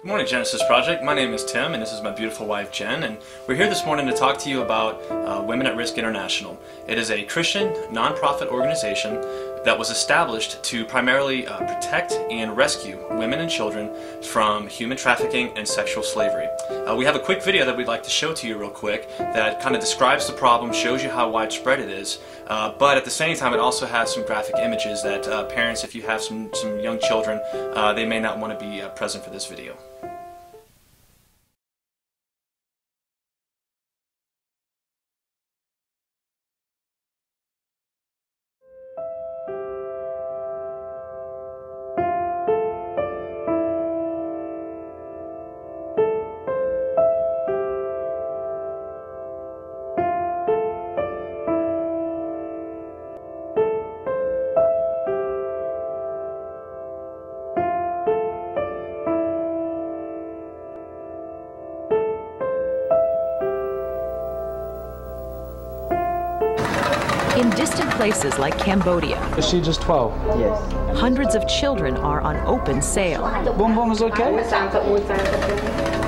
Good morning, Genesis Project. My name is Tim, and this is my beautiful wife, Jen, and we're here this morning to talk to you about Women at Risk International. It is a Christian nonprofit organization that was established to primarily protect and rescue women and children from human trafficking and sexual slavery. We have a quick video that we'd like to show to you real quick that kind of describes the problem, shows you how widespread it is, but at the same time it also has some graphic images that parents, if you have some young children, they may not want to be present for this video. In distant places like Cambodia, Is she just 12? Yes. hundreds of children are on open sale, Boom Boom is okay?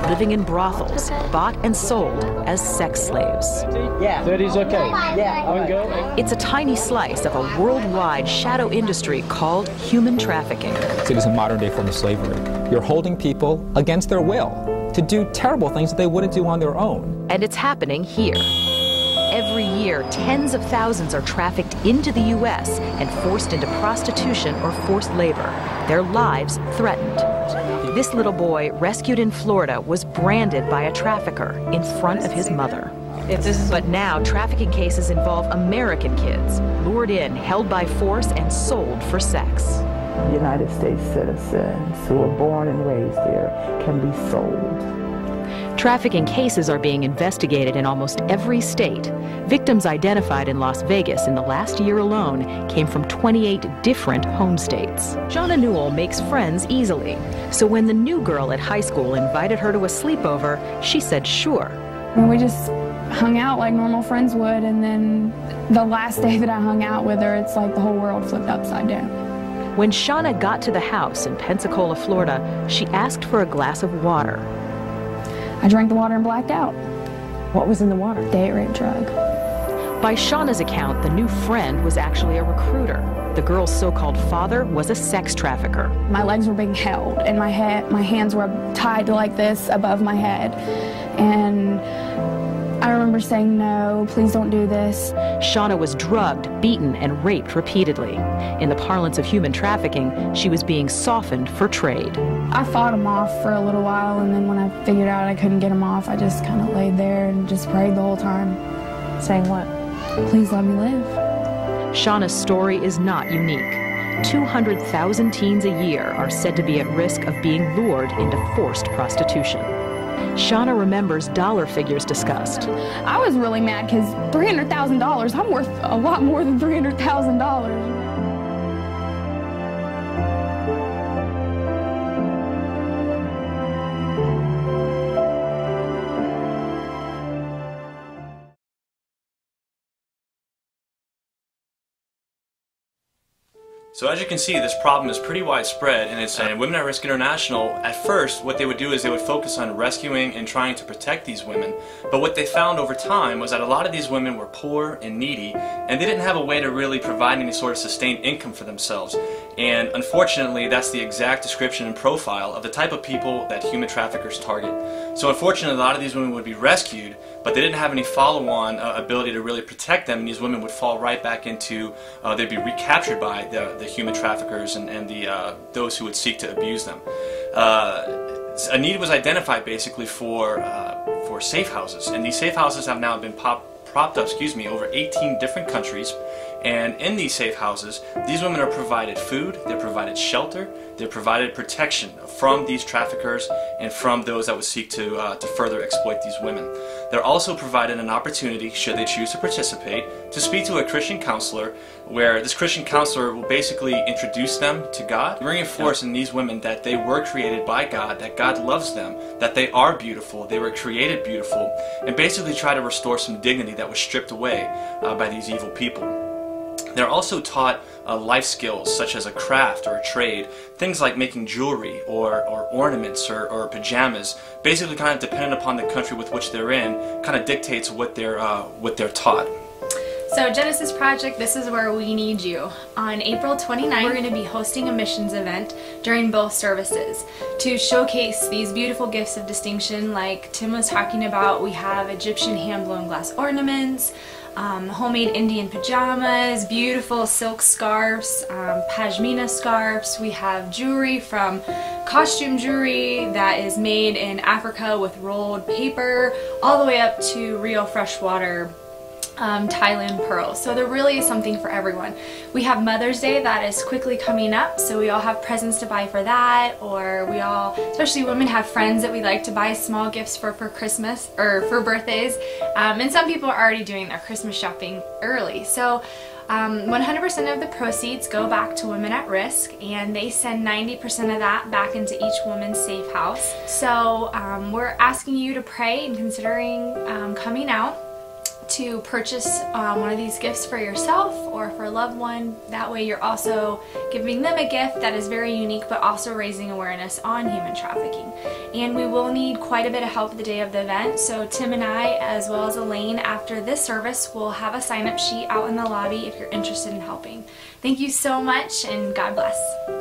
living in brothels, bought and sold as sex slaves. Yeah. 30's okay? Yeah. One girl? It's a tiny slice of a worldwide shadow industry called human trafficking. It is a modern-day form of slavery. You're holding people against their will to do terrible things that they wouldn't do on their own. And it's happening here. Every year, tens of thousands are trafficked into the U.S. and forced into prostitution or forced labor, their lives threatened. This little boy, rescued in Florida, was branded by a trafficker in front of his mother. But now, trafficking cases involve American kids, lured in, held by force, and sold for sex. United States citizens who are born and raised there can be sold. Trafficking cases are being investigated in almost every state. Victims identified in Las Vegas in the last year alone came from 28 different home states. Shauna Newell makes friends easily, so when the new girl at high school invited her to a sleepover, she said sure. And we just hung out like normal friends would, and then the last day that I hung out with her, it's like the whole world flipped upside down. When Shauna got to the house in Pensacola, Florida, she asked for a glass of water. I drank the water and blacked out. What was in the water? Date rape drug. By Shauna's account, the new friend was actually a recruiter. The girl's so-called father was a sex trafficker. My legs were being held, and my hands were tied like this above my head. And I remember saying, no, please don't do this. Shauna was drugged, beaten, and raped repeatedly. In the parlance of human trafficking, she was being softened for trade. I fought him off for a little while, and then when I figured out I couldn't get him off, I just kind of laid there and just prayed the whole time. Saying what? Please let me live. Shauna's story is not unique. 200,000 teens a year are said to be at risk of being lured into forced prostitution. Shauna remembers dollar figures discussed. I was really mad because $300,000, I'm worth a lot more than $300,000. So as you can see, this problem is pretty widespread, and Women at Risk International, at first, what they would do is they would focus on rescuing and trying to protect these women. But what they found over time was that a lot of these women were poor and needy, and they didn't have a way to really provide any sort of sustained income for themselves. And unfortunately, that's the exact description and profile of the type of people that human traffickers target. So unfortunately, a lot of these women would be rescued, but they didn't have any follow-on ability to really protect them, and these women would fall right back into, they'd be recaptured by the human traffickers and those who would seek to abuse them. A need was identified basically for safe houses, and these safe houses have now been propped up, over 18 different countries. And in these safe houses, these women are provided food, they're provided shelter, they're provided protection from these traffickers and from those that would seek to further exploit these women. They're also provided an opportunity, should they choose to participate, to speak to a Christian counselor, where this Christian counselor will basically introduce them to God, reinforce in these women that they were created by God, that God loves them, that they are beautiful, they were created beautiful, and basically try to restore some dignity that was stripped away by these evil people. They're also taught life skills such as a craft or a trade, things like making jewelry or ornaments or pajamas. Basically, kind of dependent upon the country with which they're in, kind of dictates what they're taught. So Genesis Project, this is where we need you. On April 29th, we're going to be hosting a missions event during both services to showcase these beautiful gifts of distinction like Tim was talking about. We have Egyptian hand-blown glass ornaments, homemade Indian pajamas, beautiful silk scarves, pashmina scarves. We have jewelry from costume jewelry that is made in Africa with rolled paper, all the way up to real freshwater Thailand pearls. So there really is something for everyone. We have Mother's Day that is quickly coming up, so we all have presents to buy for that, or we all, especially women, have friends that we like to buy small gifts for Christmas or for birthdays, and some people are already doing their Christmas shopping early. So 100% of the proceeds go back to Women at Risk, and they send 90% of that back into each woman's safe house. So we're asking you to pray and considering coming out to purchase one of these gifts for yourself or for a loved one. That way you're also giving them a gift that is very unique, but also raising awareness on human trafficking. And we will need quite a bit of help the day of the event, so Tim and I, as well as Elaine, after this service, will have a sign-up sheet out in the lobby if you're interested in helping. Thank you so much, and God bless.